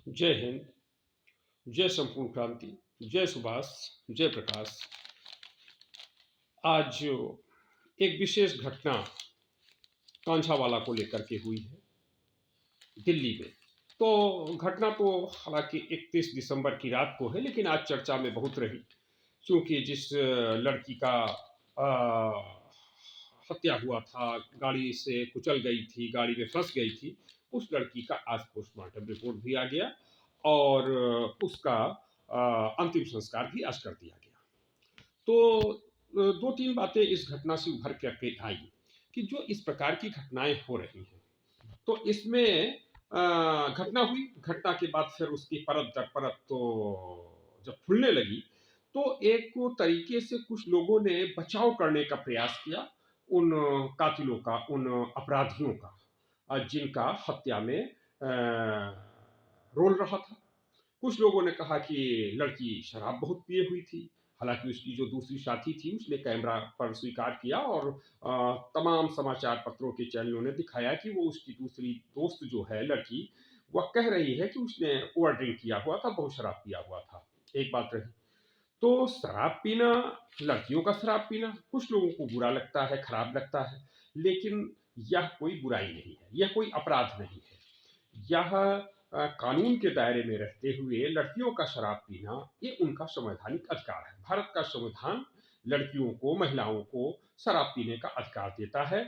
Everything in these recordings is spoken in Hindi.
जय हिंद, जय संपूर्ण क्रांति, जय सुभाष, जय प्रकाश। आज एक विशेष घटना कांझावाला को लेकर के हुई है दिल्ली में। तो घटना तो हालांकि 31 दिसंबर की रात को है, लेकिन आज चर्चा में बहुत रही, क्योंकि जिस लड़की का हत्या हुआ था, गाड़ी से कुचल गई थी, गाड़ी में फंस गई थी, उस लड़की का आज पोस्टमार्टम रिपोर्ट भी आ गया और उसका अंतिम संस्कार भी आज कर दिया गया। तो दो तीन बातें इस घटना से उभर करके आई कि जो इस प्रकार की घटनाएं हो रही हैं, तो इसमें घटना हुई, घटना के बाद फिर उसकी परत दर परत तो जब खुलने लगी, तो एक तरीके से कुछ लोगों ने बचाव करने का प्रयास किया उन कातिलों का, उन अपराधियों का, जिनका हत्या में रोल रहा था। कुछ लोगों ने कहा कि लड़की शराब बहुत पिए हुई थी। हालांकि उसकी जो दूसरी साथी थी उसने कैमरा पर स्वीकार किया और तमाम समाचार पत्रों के चैनलों ने दिखाया कि वो उसकी दूसरी दोस्त जो है लड़की, वह कह रही है कि उसने ओवर ड्रिंक किया हुआ था, बहुत शराब पिया हुआ था। एक बात रही। तो शराब पीना, लड़कियों का शराब पीना कुछ लोगों को बुरा लगता है, खराब लगता है, लेकिन यह कोई बुराई नहीं है, यह कोई अपराध नहीं है। यह कानून के दायरे में रहते हुए लड़कियों का शराब पीना, ये उनका संवैधानिक अधिकार है। भारत का संविधान लड़कियों को, महिलाओं को शराब पीने का अधिकार देता है,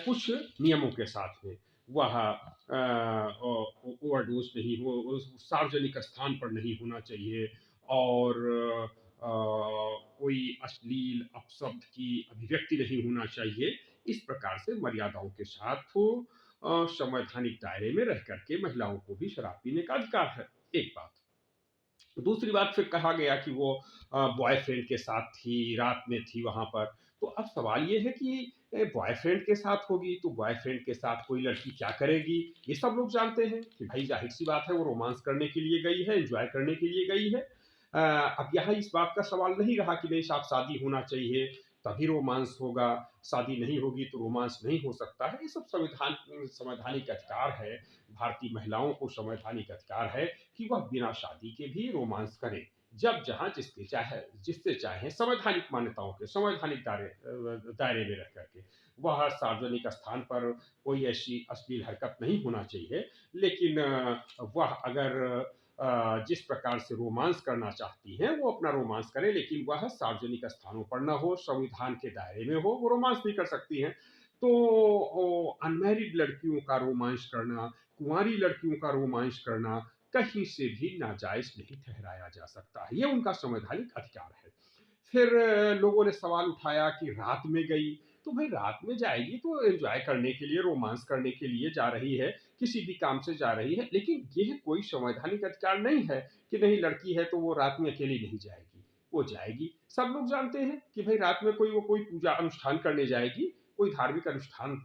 कुछ नियमों के साथ में। वह ओवरडोज नहीं हो, सार्वजनिक स्थान पर नहीं होना चाहिए, और कोई अश्लील अपशब्द की अभिव्यक्ति नहीं होना चाहिए। इस प्रकार से मर्यादाओं के साथ हो, संवैधानिक दायरे में रह करके महिलाओं को भी शराब पीने का अधिकार है। एक बात। दूसरी बात, फिर कहा गया कि वो बॉयफ्रेंड के साथ थी, रात में थी वहां पर। तो अब सवाल ये है कि बॉयफ्रेंड के साथ होगी तो बॉयफ्रेंड के साथ कोई लड़की क्या करेगी? ये सब लोग जानते हैं कि भाई जाहिर सी बात है, वो रोमांस करने के लिए गई है, एंजॉय करने के लिए गई है। अब यहाँ इस बात का सवाल नहीं रहा कि नहीं साहब शादी होना चाहिए तभी रोमांस होगा, शादी नहीं होगी तो रोमांस नहीं हो सकता है। ये सब संवैधानिक अधिकार है। भारतीय महिलाओं को संवैधानिक अधिकार है कि वह बिना शादी के भी रोमांस करें, जब जहां जिसके चाहे, जिससे चाहे, संवैधानिक मान्यताओं के संवैधानिक दायरे में रह करके। वह सार्वजनिक स्थान पर कोई ऐसी अश्लील हरकत नहीं होना चाहिए, लेकिन वह अगर जिस प्रकार से रोमांस करना चाहती हैं वो अपना रोमांस करें, लेकिन वह सार्वजनिक स्थानों पर न हो, संविधान के दायरे में हो, वो रोमांस नहीं कर सकती हैं। तो अनमैरिड लड़कियों का रोमांस करना, कुंवारी लड़कियों का रोमांस करना कहीं से भी नाजायज नहीं ठहराया जा सकता है, ये उनका संवैधानिक अधिकार है। फिर लोगों ने सवाल उठाया कि रात में गई, तो भाई रात में जाएगी तो एंजॉय करने के लिए, रोमांस करने के लिए जा रही है, किसी भी काम से जा रही है, लेकिन यह कोई संवैधानिक अधिकार नहीं है कि नहीं लड़की है तो वो रात में अकेली नहीं जाएगी, वो जाएगी। सब लोग जानते हैं कि भाई रात में कोई वो कोई पूजा अनुष्ठान करने जाएगी, कोई धार्मिक अनुष्ठान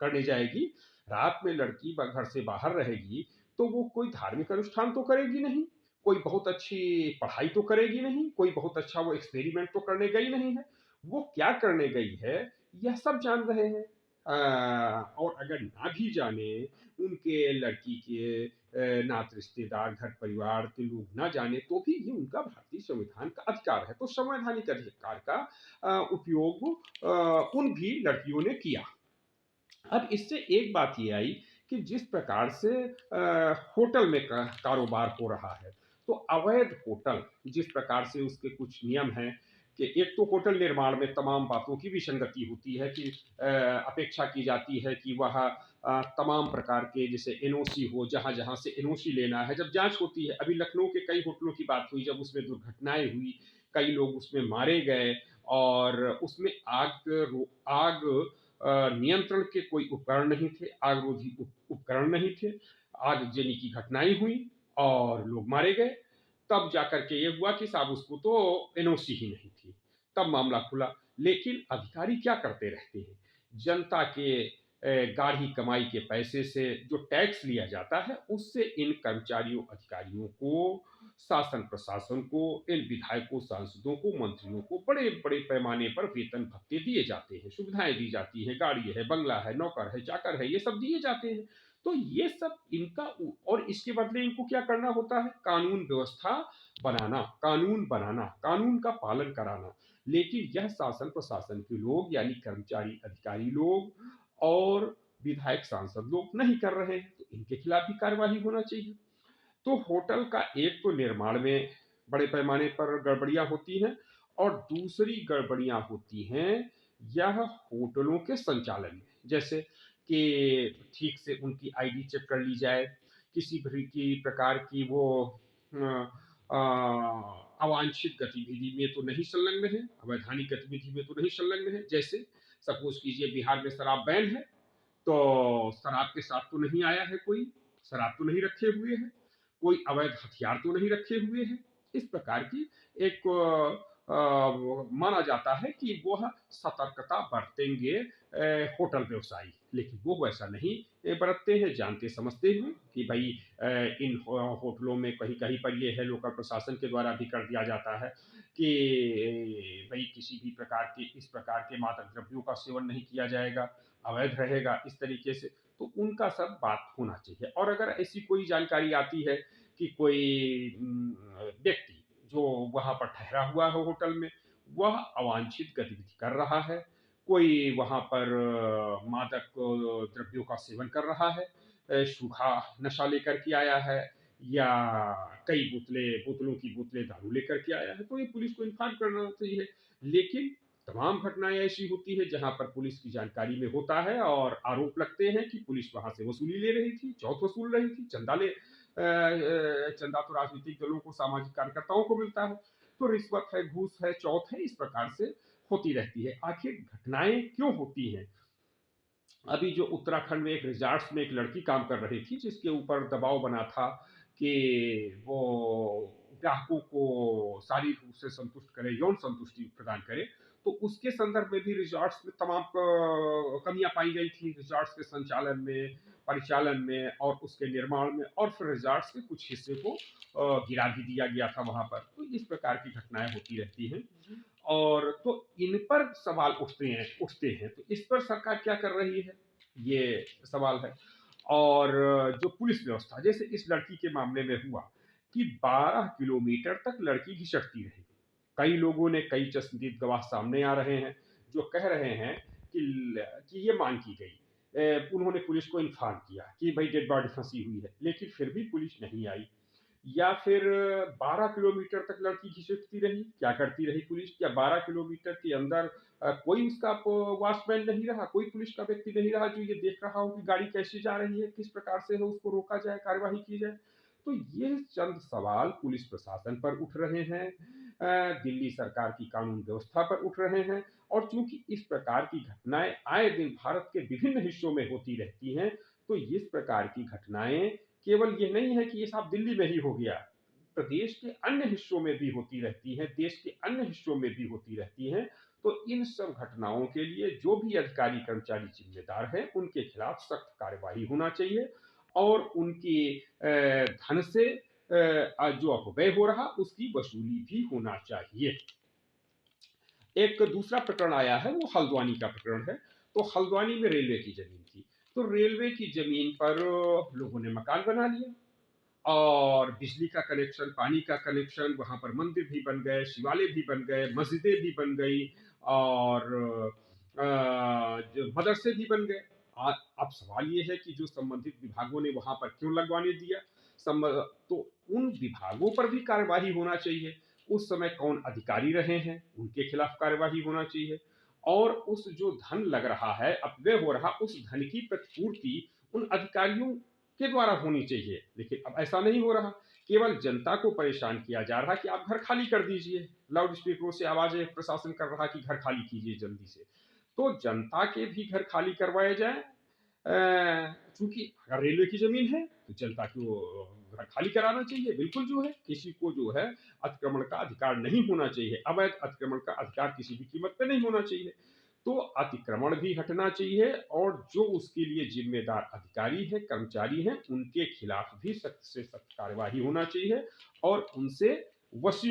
करने जाएगी। रात में लड़की घर से बाहर रहेगी तो वो कोई धार्मिक अनुष्ठान तो करेगी नहीं, कोई बहुत अच्छी पढ़ाई तो करेगी नहीं, कोई बहुत अच्छा वो एक्सपेरिमेंट तो करने गई नहीं है। वो क्या करने गई है, यह सब जान रहे हैं। और अगर ना भी जाने, उनके लड़की के नात रिश्तेदार, घर परिवार के लोग ना जाने, तो भी ये उनका भारतीय संविधान का अधिकार है। तो संवैधानिक अधिकार का उपयोग उन भी लड़कियों ने किया। अब इससे एक बात ये आई कि जिस प्रकार से होटल में कारोबार हो रहा है, तो अवैध होटल, जिस प्रकार से उसके कुछ नियम हैं कि एक तो होटल निर्माण में तमाम बातों की विसंगति होती है कि अपेक्षा की जाती है कि वह तमाम प्रकार के जैसे एनओसी हो, जहाँ जहाँ से एनओसी लेना है, जब जांच होती है। अभी लखनऊ के कई होटलों की बात हुई, जब उसमें दुर्घटनाएं हुई, कई लोग उसमें मारे गए, और उसमें आग नियंत्रण के कोई उपकरण नहीं थे, आग रोधी उपकरण नहीं थे, आगजनी की घटनाएं हुई और लोग मारे गए। तब जाकर के ये हुआ कि साहब उसको तो एनओसी ही नहीं थी, तब मामला खुला। लेकिन अधिकारी क्या करते रहते हैं, जनता के गाढ़ी कमाई के पैसे से जो टैक्स लिया जाता है, उससे इन कर्मचारियों, अधिकारियों को, शासन प्रशासन को, इन विधायकों, सांसदों को, मंत्रियों को बड़े बड़े पैमाने पर वेतन भत्ते दिए जाते हैं, सुविधाएं दी जाती हैं, गाड़ी है, बंगला है, नौकर है, चाकर है, ये सब दिए जाते हैं। तो ये सब इनका और इसके बदले इनको क्या करना होता है? कानून व्यवस्था बनाना, कानून बनाना, कानून का पालन कराना। लेकिन यह शासन प्रशासन के लोग यानी कर्मचारी अधिकारी लोग और विधायक सांसद लोग नहीं कर रहे हैं, तो इनके खिलाफ भी कार्रवाई होना चाहिए। तो होटल का एक तो निर्माण में बड़े पैमाने पर गड़बड़ियां होती हैं और दूसरी गड़बड़ियां होती हैं यह होटलों के संचालन में, जैसे कि ठीक से उनकी आईडी चेक कर ली जाए, किसी भी की प्रकार की वो अवांछित गतिविधि में तो नहीं संलग्न है, अवैधानिक गतिविधि में तो नहीं संलग्न है। जैसे सपोज कीजिए बिहार में शराब बैन है, तो शराब के साथ तो नहीं आया है कोई, शराब तो नहीं रखे हुए है, कोई अवैध हथियार तो नहीं रखे हुए हैं। इस प्रकार की एक माना जाता है कि वह सतर्कता बरतेंगे होटल व्यवसायी, लेकिन वो वैसा नहीं बरतते हैं, जानते समझते हुए कि भाई इन होटलों में कहीं कहीं पर ये है, लोकल प्रशासन के द्वारा भी कर दिया जाता है कि भाई किसी भी प्रकार के इस प्रकार के मादक द्रव्यों का सेवन नहीं किया जाएगा, अवैध रहेगा इस तरीके से। तो उनका सब बात होना चाहिए। और अगर ऐसी कोई जानकारी आती है कि कोई व्यक्ति जो वहाँ पर ठहरा हुआ है होटल में, वह अवांछित गतिविधि कर रहा है, कोई वहाँ पर मादक द्रव्यों का सेवन कर रहा है, सूखा नशा लेकर के आया है या कई बोतलों की बोतलें दारू लेकर के आया है, तो ये पुलिस को इन्फॉर्म करना चाहिए। लेकिन तमाम घटनाएं ऐसी होती है जहां पर पुलिस की जानकारी में होता है और आरोप लगते हैं कि पुलिस वहां से वसूली ले रही थी, चौथ वसूल रही थी, चंदा तो राजनीतिक दलों को, सामाजिक कार्यकर्ताओं को मिलता है, तो रिश्वत है, घूस है, चौथ है, इस प्रकार से होती रहती है। आखिर घटनाएं क्यों होती हैं? अभी जो उत्तराखंड में एक रिजॉर्ट्स में एक लड़की काम कर रही थी जिसके ऊपर दबाव बना था कि वो ग्राहकों को शारीरिक रूप से संतुष्ट करे, यौन संतुष्टि प्रदान करे, तो उसके संदर्भ में भी रिजॉर्ट्स में तमाम कमियां पाई गई थी, रिजॉर्ट्स के संचालन में, परिचालन में और उसके निर्माण में, और फिर रिजॉर्ट्स के कुछ हिस्से को गिरा भी दिया गया था वहां पर। तो इस प्रकार की घटनाएं होती रहती हैं और तो इन पर सवाल उठते हैं, तो इस पर सरकार क्या कर रही है, ये सवाल है। और जो पुलिस व्यवस्था, जैसे इस लड़की के मामले में हुआ कि 12 किलोमीटर तक लड़की घिसटती रही। कई लोगों ने, कई चश्मदीद गवाह सामने आ रहे हैं जो कह रहे हैं कि ये मांग की गई, उन्होंने पुलिस को इन्फॉर्म किया कि भाई डेड बॉडी फंसी हुई है, लेकिन फिर भी पुलिस नहीं आई। या फिर 12 किलोमीटर तक लड़की घिसटती रही, क्या करती रही पुलिस? क्या 12 किलोमीटर के अंदर कोई उसका वॉचमैन नहीं रहा, कोई पुलिस का व्यक्ति नहीं रहा जो ये देख रहा हो कि गाड़ी कैसे जा रही है, किस प्रकार से है उसको रोका जाए, कार्यवाही की जाए? तो ये चंद सवाल पुलिस प्रशासन पर उठ रहे हैं, दिल्ली सरकार की कानून व्यवस्था पर उठ रहे हैं। और चूंकि इस प्रकार की घटनाएं आए दिन भारत के विभिन्न हिस्सों में होती रहती हैं, तो इस प्रकार की घटनाएं केवल ये नहीं है कि ये साफ दिल्ली में ही हो गया, प्रदेश के अन्य हिस्सों में भी होती रहती है, देश के अन्य हिस्सों में भी होती रहती हैं। तो इन सब घटनाओं के लिए जो भी अधिकारी कर्मचारी जिम्मेदार हैं, उनके खिलाफ सख्त कार्यवाही होना चाहिए और उनकी धन से जो अपव्यय हो रहा उसकी वसूली भी होना चाहिए। एक दूसरा प्रकरण आया है, वो हल्द्वानी का प्रकरण है। तो हल्द्वानी में रेलवे की जमीन थी, तो रेलवे की जमीन पर लोगों ने मकान बना लिया और बिजली का कनेक्शन, पानी का कनेक्शन, वहां पर मंदिर भी बन गए, शिवालय भी बन गए, मस्जिदें भी बन गई और जो मदरसे भी बन गए। अब सवाल ये है कि जो संबंधित विभागों ने वहां पर क्यों लगवाने दिया, तो उन विभागों पर भी कार्यवाही होना चाहिए। उस समय कौन अधिकारी रहे हैं, उनके खिलाफ कार्यवाही होना चाहिए। और उस जो धन लग रहा है, अपव्यय हो रहा, उस धन की प्रतिपूर्ति उन अधिकारियों के द्वारा होनी चाहिए। लेकिन अब ऐसा नहीं हो रहा, केवल जनता को परेशान किया जा रहा कि आप घर खाली कर दीजिए, लाउड स्पीकरों से आवाजें प्रशासन कर रहा कि घर खाली कीजिए जल्दी से। तो जनता के भी घर खाली करवाए जाए, चूंकि अगर रेलवे की जमीन है तो जनता को घर खाली कराना चाहिए। बिल्कुल जो है, किसी को जो है अतिक्रमण का अधिकार नहीं होना चाहिए, अवैध अतिक्रमण का अधिकार किसी भी कीमत पे नहीं होना चाहिए। तो अतिक्रमण भी हटना चाहिए और जो उसके लिए जिम्मेदार अधिकारी है, कर्मचारी हैं, उनके खिलाफ भी सख्त से सख्त कार्यवाही होना चाहिए और वसी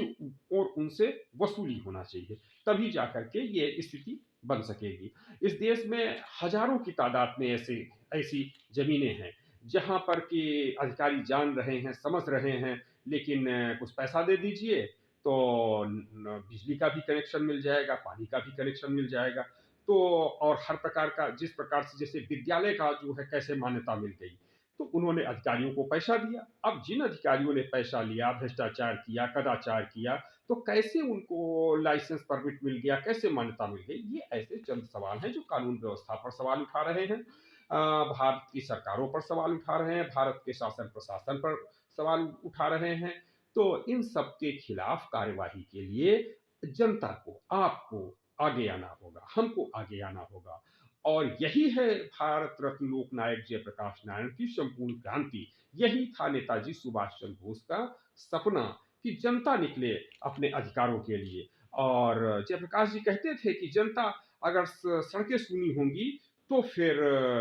उनसे वसूली होना चाहिए। तभी जाकर के ये स्थिति बन सकेगी। इस देश में हजारों की तादाद में ऐसी जमीनें हैं जहाँ पर कि अधिकारी जान रहे हैं, समझ रहे हैं, लेकिन कुछ पैसा दे दीजिए, तो बिजली का भी कनेक्शन मिल जाएगा, पानी का भी कनेक्शन मिल जाएगा। तो और हर प्रकार का जिस प्रकार से जैसे विद्यालय का जो है कैसे मान्यता मिल गई, तो उन्होंने अधिकारियों को पैसा दिया। अब जिन अधिकारियों ने पैसा लिया, भ्रष्टाचार किया, कदाचार किया, तो कैसे उनको लाइसेंस परमिट मिल गया, कैसे मान्यता मिल गई? ये ऐसे चंद सवाल हैं जो कानून व्यवस्था पर सवाल उठा रहे हैं। भारत की सरकारों पर सवाल उठा रहे हैं, भारत के शासन प्रशासन पर सवाल उठा रहे हैं। तो इन सब के खिलाफ कार्यवाही के लिए जनता को, आपको आगे आना होगा, हमको आगे आना होगा। और यही है भारत रत्न लोकनायक जयप्रकाश नारायण की संपूर्ण क्रांति। यही था नेताजी सुभाष चंद्र बोस का सपना कि जनता निकले अपने अधिकारों के लिए। और जयप्रकाश जी कहते थे कि जनता अगर सड़कें सूनी होंगी तो फिर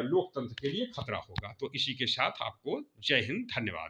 लोकतंत्र के लिए खतरा होगा। तो इसी के साथ आपको जय हिंद, धन्यवाद।